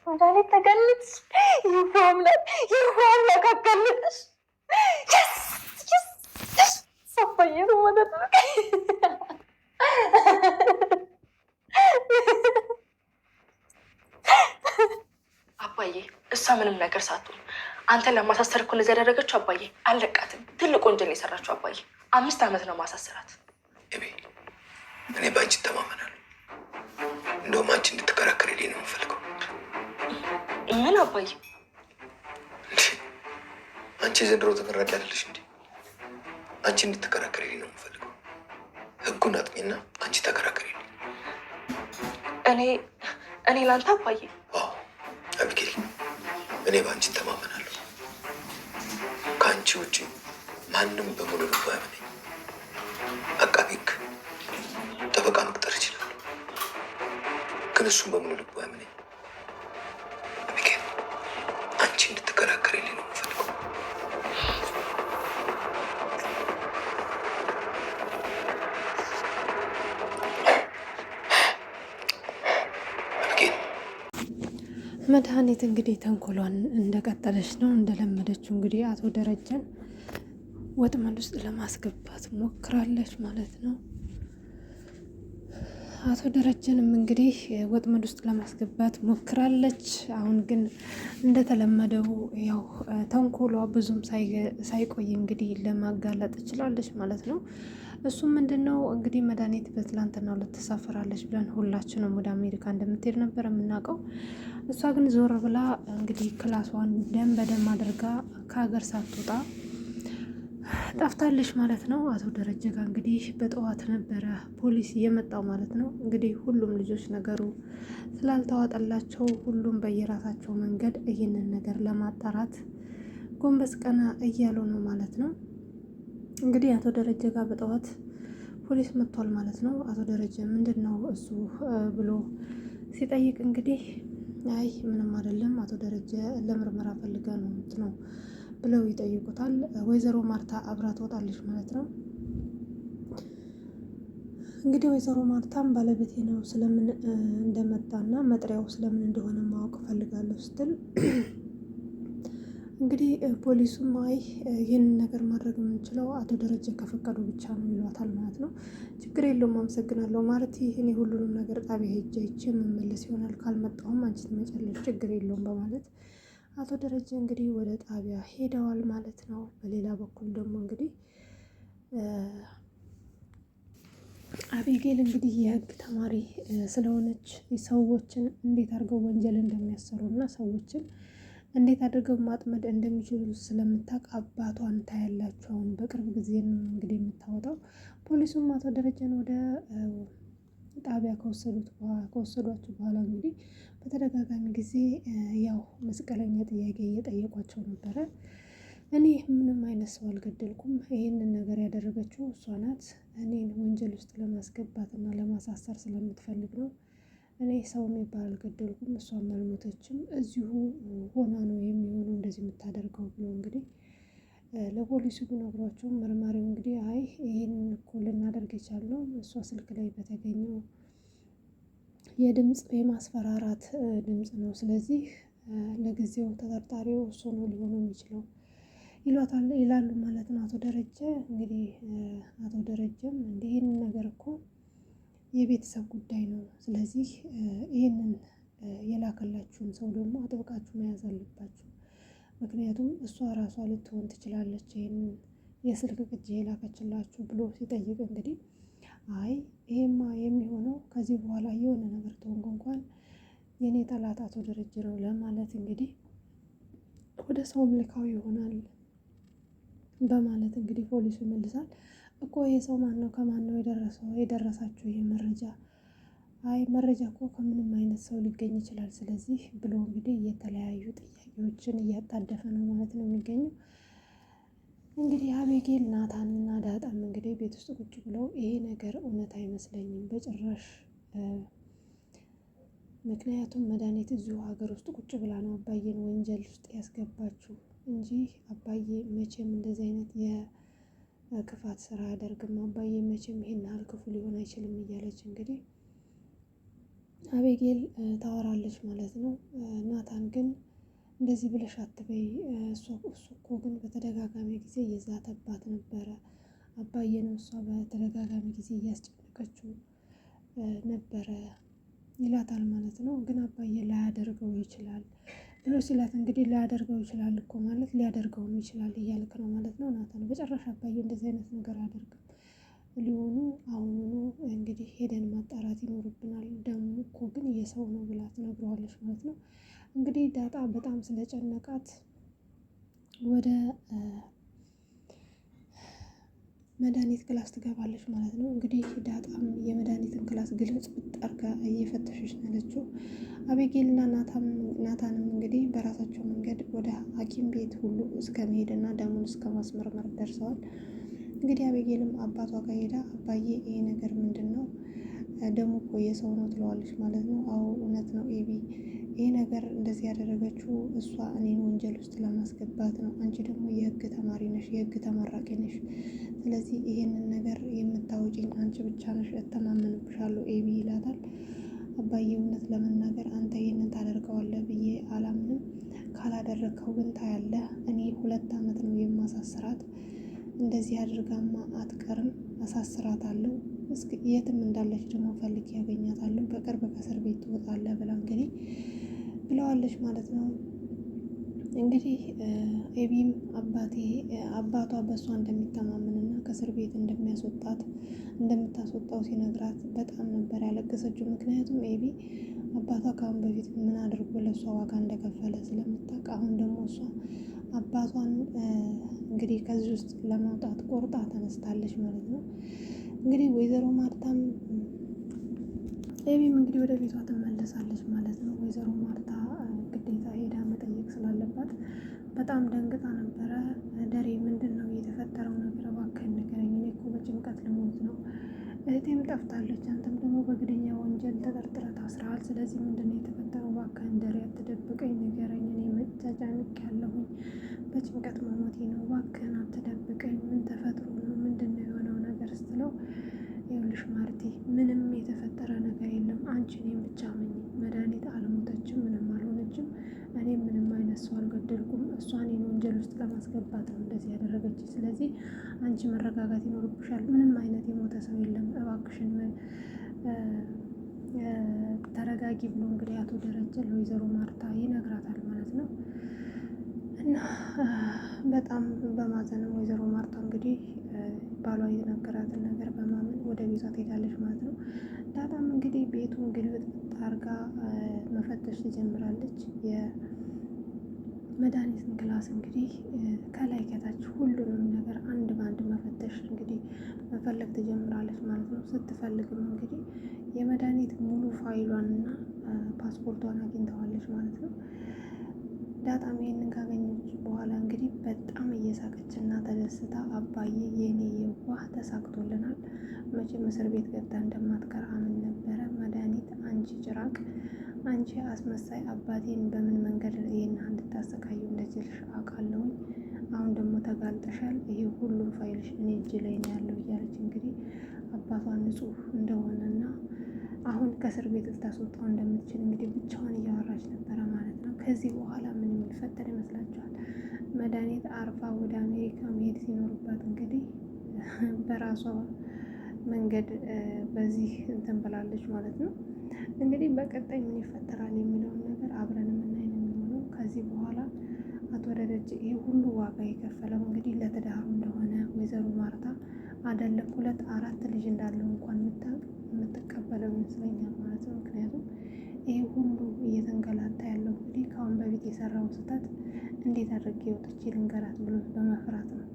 መድኃኒት ተገለጽ። ይህ አምላክ አጋለጥሽ። አባዬ ነው ማለት ነው። አባዬ እሷ ምንም ነገር ሳትሆን አንተን ለማሳሰር እኮ እንደዚህ ያደረገችው አባዬ። አለቃትም። ትልቅ ወንጀል የሰራችው አባዬ። 5 ዓመት ነው ማሳሰራት። እኔ በአንቺ እተማመናለሁ። እንደውም አንቺ እንድትከራከሪልኝ ነው የምፈልገው። ምን አባዬ? አንቺ የዘንድሮ ተመራቂ አይደለሽ እንዴ? አንቺ እንድትከራከሪልኝ ነው የምፈልገው። ህጉን አጥኚና አንቺ ተከራከሪልኝ። እኔ ላንተ አባዬ? አዎ አቢጌል፣ እኔ በአንቺ እተማመናለሁ። ከአንቺ ውጭ ማንም በሙሉ ልቡ አያምነኝ። አቃቤ ህግ ጠበቃ መቅጠር ይችላል፣ ግን እሱም በሙሉ ልቡ አያምነኝ። አቢጌል፣ አንቺ እንድትከራከሪልኝ ነው የምፈልገው። መድኃኒት እንግዲህ ተንኮሏን እንደቀጠለች ነው። እንደለመደችው እንግዲህ አቶ ደረጀን ወጥመድ ውስጥ ለማስገባት ሞክራለች ማለት ነው። አቶ ደረጀንም እንግዲህ ወጥመድ ውስጥ ለማስገባት ሞክራለች። አሁን ግን እንደተለመደው ያው ተንኮሏ ብዙም ሳይቆይ እንግዲህ ለማጋለጥ ትችላለች ማለት ነው። እሱም ምንድነው እንግዲህ መድኃኒት በትላንትናው ዕለት ተሳፈራለች ብለን ሁላችንም ወደ አሜሪካ እንደምትሄድ ነበር የምናውቀው። እሷ ግን ዞር ብላ እንግዲህ ክላሷን ደም በደም አድርጋ ከሀገር ሳትወጣ ጠፍታለች ማለት ነው። አቶ ደረጀ ጋር እንግዲህ በጠዋት ነበረ ፖሊስ የመጣው ማለት ነው። እንግዲህ ሁሉም ልጆች ነገሩ ስላልተዋጠላቸው ሁሉም በየራሳቸው መንገድ ይህንን ነገር ለማጣራት ጎንበስ ቀና እያሉ ነው ማለት ነው። እንግዲህ አቶ ደረጀ ጋር በጠዋት ፖሊስ መጥቷል ማለት ነው። አቶ ደረጀ ምንድን ነው እሱ ብሎ ሲጠይቅ እንግዲህ አይ ምንም አይደለም አቶ ደረጀ ለምርመራ ፈልጋ ነው ብለው ይጠይቁታል። ወይዘሮ ማርታ አብራ ትወጣለች ማለት ነው። እንግዲህ ወይዘሮ ማርታም ባለቤቴ ነው ስለምን እንደመጣና መጥሪያው ስለምን እንደሆነ ማወቅ ፈልጋለሁ ስትል እንግዲህ ፖሊሱም አይ ይህንን ነገር ማድረግ የምንችለው አቶ ደረጀ ከፈቀዱ ብቻ ነው ይሏታል ማለት ነው። ችግር የለውም አመሰግናለሁ ማለት እኔ ሁሉንም ነገር ጣቢያ ሄጄ የምመለስ ይሆናል፣ ካልመጣሁም አንቺ ትመጫለሽ፣ ችግር የለውም በማለት አቶ ደረጀ እንግዲህ ወደ ጣቢያ ሄደዋል ማለት ነው። በሌላ በኩል ደግሞ እንግዲህ አቢጌል እንግዲህ የህግ ተማሪ ስለሆነች ሰዎችን እንዴት አድርገው ወንጀል እንደሚያሰሩ እና ሰዎችን እንዴት አድርገው ማጥመድ እንደሚችሉ ስለምታውቅ አባቷን ታያላችሁ። አሁን በቅርብ ጊዜ ነው እንግዲህ የምታወጣው። ፖሊሱም አቶ ደረጀን ወደ ጣቢያ ከወሰዷቸው በኋላ እንግዲህ በተደጋጋሚ ጊዜ ያው መስቀለኛ ጥያቄ እየጠየቋቸው ነበረ። እኔ ምንም አይነት ሰው አልገደልኩም፣ ይህንን ነገር ያደረገችው እሷ ናት፣ እኔን ወንጀል ውስጥ ለማስገባት እና ለማሳሰር ስለምትፈልግ ነው፣ እኔ ሰው የሚባል አልገደልኩም፣ እሷም አልሞተችም፣ እዚሁ ሆና ነው የሚሆነው እንደዚህ የምታደርገው ብሎ እንግዲህ ለፖሊሱ ቢነግሯቸውም መርማሪው እንግዲህ አይ ይህን እኮ ልናደርግ የቻልነው እሷ ስልክ ላይ በተገኘው የድምፅ የማስፈራራት ድምፅ ነው፣ ስለዚህ ለጊዜው ተጠርጣሪው እሱ ነው ሊሆን የሚችለው ይላሉ ማለት ነው አቶ ደረጀ። እንግዲህ አቶ ደረጀም ይህንን ነገር እኮ የቤተሰብ ጉዳይ ነው፣ ስለዚህ ይህንን የላከላችሁን ሰው ደግሞ አጥብቃችሁ መያዝ አለባችሁ፣ ምክንያቱም እሷ ራሷ ልትሆን ትችላለች ይህንን የስልክ ቅጂ የላከችላችሁ ብሎ ሲጠይቅ እንግዲህ አይ ይሄማ የሚሆነው ከዚህ በኋላ የሆነ ነገር ተሆንኩ እንኳን የኔ ጠላት አቶ ደረጀ ነው ለማለት እንግዲህ ወደ ሰውም ልካው ይሆናል በማለት እንግዲህ ፖሊሱ ይመልሳል። እኮ የሰው ማን ነው ከማን ነው የደረሳችሁ ይህ መረጃ አይ መረጃ እኮ ከምንም አይነት ሰው ሊገኝ ይችላል። ስለዚህ ብሎ እንግዲህ የተለያዩ ጥያቄዎችን እያጣደፈ ነው ማለት ነው የሚገኘው። እንግዲህ አቤጌል ናታንና ዳጣም እንግዲህ ቤት ውስጥ ቁጭ ብለው ይሄ ነገር እውነት አይመስለኝም በጭራሽ፣ ምክንያቱም መድኃኒት እዚሁ ሀገር ውስጥ ቁጭ ብላ ነው አባዬን ወንጀል ውስጥ ያስገባችው እንጂ አባዬ መቼም እንደዚህ አይነት የክፋት ስራ አያደርግም፣ አባዬ መቼም ይሄን ያህል ክፉ ሊሆን አይችልም እያለች እንግዲህ አቤጌል ታወራለች ማለት ነው። ናታን ግን እንደዚህ ብለሽ አትበይ፣ እሱ እኮ ግን በተደጋጋሚ ጊዜ እየዛተባት ነበረ፣ አባዬ ነው እሷ በተደጋጋሚ ጊዜ እያስጨነቀችው ነበረ ይላታል ማለት ነው። ግን አባዬ ላያደርገው ይችላል ብሎ ሲላት እንግዲህ ላያደርገው ይችላል እኮ ማለት ሊያደርገውም ይችላል እያልክ ነው ማለት ነው ናታን። በጨረሻ አባዬ እንደዚህ አይነት ነገር አያደርግም ሊሆኑ አሁኑኑ እንግዲህ ሄደን ማጣራት ይኖርብናል፣ ደግሞ እኮ ግን የሰው ነው ብላ ትነግረዋለች ማለት ነው። እንግዲህ ዳጣ በጣም ስለጨነቃት ወደ መድኃኒት ክላስ ትገባለች ማለት ነው። እንግዲህ ዳጣም የመድኃኒትን ክላስ ግልጽ ጠርጋ እየፈተሸች ነው ያለችው። አቤጌልና ናታንም እንግዲህ በራሳቸው መንገድ ወደ ሐኪም ቤት ሁሉ እስከ መሄድና ደሙን እስከ ማስመርመር ደርሰዋል። እንግዲህ አቤጌልም አባቷ ጋር ሄዳ አባዬ ይሄ ነገር ምንድን ነው? ደሙ እኮ የሰው ነው ትለዋለች ማለት ነው። አዎ እውነት ነው ኤቢ፣ ይሄ ነገር እንደዚህ ያደረገችው እሷ እኔን ወንጀል ውስጥ ለማስገባት ነው። አንቺ ደግሞ የህግ ተማሪ ነሽ፣ የህግ ተመራቂ ነሽ። ስለዚህ ይሄንን ነገር የምታወጪኝ አንቺ ብቻ ነሽ፣ እተማመንብሻለሁ ኤቢ ይላታል። አባዬ እውነት ለመናገር አንተ ይሄንን ታደርገዋለህ ብዬ አላምንም፣ ካላደረግከው ግን ታያለህ። እኔ 2 ዓመት ነው የማሳስራት፣ እንደዚህ አድርጋማ አትቀርም፣ አሳስራታለሁ። እስኪ የትም እንዳለች ደግሞ ፈልጌ ያገኛታለሁ፣ በቅርብ ከእስር ቤት ትወጣለህ ብላ እንግዲህ ብለዋለች ማለት ነው። እንግዲህ ኤቢም አባቷ በእሷ እንደሚተማመንና ከእስር ቤት እንደምታስወጣው ሲነግራት በጣም ነበር ያለቀሰችው። ምክንያቱም ኤቢ አባቷ ከአሁን በፊት ምን አድርጎ ለእሷ ዋጋ እንደከፈለ ስለምታውቅ፣ አሁን ደግሞ እሷ አባቷን እንግዲህ ከዚህ ውስጥ ለማውጣት ቆርጣ ተነስታለች ማለት ነው። እንግዲህ ወይዘሮ ማርታም ኤቢም እንግዲህ ወደ ቤቷ ትመለሳለች ማለት ነው። ወይዘሮ ማርታ ግዴታ ሄዳ መጠየቅ ስላለባት በጣም ደንግጣ ነበረ። ደሬ ምንድን ነው የተፈጠረው ነገር? እባክህን ንገረኝ፣ እኔ እኮ በጭንቀት ልሞት ነው። እህቴም ጠፍታለች፣ አንተም ደግሞ በግድያ ወንጀል ተጠርጥረህ ታስረሃል። ስለዚህ ምንድን ነው የተፈጠረው? እባክህን ደሬ አትደብቀኝ፣ ንገረኝ። እኔ ተጨንቄ ያለሁኝ በጭንቀት መሞቴ ነው። እባክህን አትደብቀኝ፣ ምን ተፈጥሮ ነው? ምንድን ነው የሆነው ነገር ስትለው፣ ይኸውልሽ ማርቴ ምንም የተፈጠረ ነገር የለም፣ አንቺ እኔን ብቻ መኝ። መድኃኒት አልሞተችም፣ ምንም አልሆነችም። እኔ ምንም አይነት ሰው አልገደልኩም። እሷ እኔን ወንጀል ውስጥ ለማስገባት ነው እንደዚህ ያደረገች። ስለዚህ አንቺ መረጋጋት ይኖርብሻል። ምንም አይነት የሞተ ሰው የለም፣ እባክሽን ተረጋጊ ብሎ እንግዲህ አቶ ደረጀ ለወይዘሮ ማርታ ይነግራታል ማለት ነው። እና በጣም በማዘንም ወይዘሮ ማርታ እንግዲህ ባሏ የተናገራትን ነገር በማመን ወደ ቤቷ ትሄዳለች ማለት ነው። ዳጣም እንግዲህ ቤቱን ግልብጥ አርጋ መፈተሽ ትጀምራለች። የመድኃኒትን ክላስ እንግዲህ ከላይ ከታች ሁሉንም ነገር አንድ በአንድ መፈተሽ እንግዲህ መፈለግ ትጀምራለች ማለት ነው። ስትፈልግም እንግዲህ የመድኃኒት ሙሉ ፋይሏንና ፓስፖርቷን አግኝተዋለች ማለት ነው። ዳጣም ይሄንን ካገኘች በኋላ እንግዲህ በጣም እየሳቀች እና ተደስታ አባዬ የኔ የዋህ ተሳክቶልናል፣ መቼም እስር ቤት ገብታ እንደማትቀር አምን ነበረ። መድኃኒት አንቺ ጭራቅ፣ አንቺ አስመሳይ፣ አባቴን በምን መንገድ ይሄን እንድታሰቃዩ እንደችልሽ አውቃለሁኝ። አሁን ደግሞ ተጋልጠሻል፣ ይሄ ሁሉም ፋይልሽ እኔ እጅ ላይ ነው ያለው እያለች እንግዲህ አባቷን ንጹሕ እንደሆነና አሁን ከእስር ቤት ልታስወጣው እንደምትችል እንግዲህ ብቻዋን እያወራች ነበረ ማለት ነው። ከዚህ በኋላ ምን የሚፈጠር ይመስላችኋል? መድኃኒት አርፋ ወደ አሜሪካ መሄድ ሲኖርባት እንግዲህ በራሷ መንገድ በዚህ እንትን ብላለች ማለት ነው። እንግዲህ በቀጣይ ምን ይፈጠራል የሚለውን ነገር አብረን የምናይ ነው የሚሆነው። ከዚህ በኋላ አቶ ደረጀ ይሄ ሁሉ ዋጋ የከፈለው እንግዲህ ለትዳሩ እንደሆነ ወይዘሮ ማርታ አይደለም 2 4 ልጅ እንዳለው እንኳን የምትቀበለው ይመስለኛል ማለት ነው። ምክንያቱም ይሄ ሁሉ እየተንገላታ ያለው እንግዲህ ከአሁን በፊት የሰራው ስህተት እንዴት አድርጌ ወጥቼ ልንገራት ብሎ በመፍራት ነው።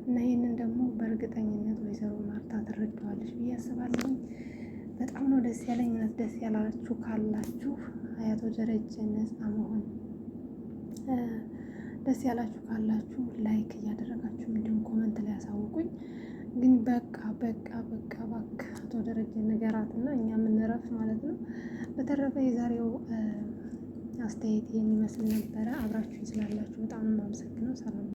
እና ይህንን ደግሞ በእርግጠኝነት ወይዘሮ ማርታ ትረዳዋለች ብዬ አስባለሁ። በጣም ነው ደስ ያለኝ። እውነት ደስ ያላችሁ ካላችሁ አቶ ደረጀ ነፃ መሆን ደስ ያላችሁ ካላችሁ ላይክ እያደረጋችሁ እንዲሁም ኮመንት ላይ ያሳውቁኝ። ግን በቃ እባክህ አቶ ደረጀ ንገራትና እኛ የምንረፍ ማለት ነው። በተረፈ የዛሬው አስተያየት ይህን ይመስል ነበረ። አብራችሁኝ ስላላችሁ በጣም የማመሰግነው። ሰላም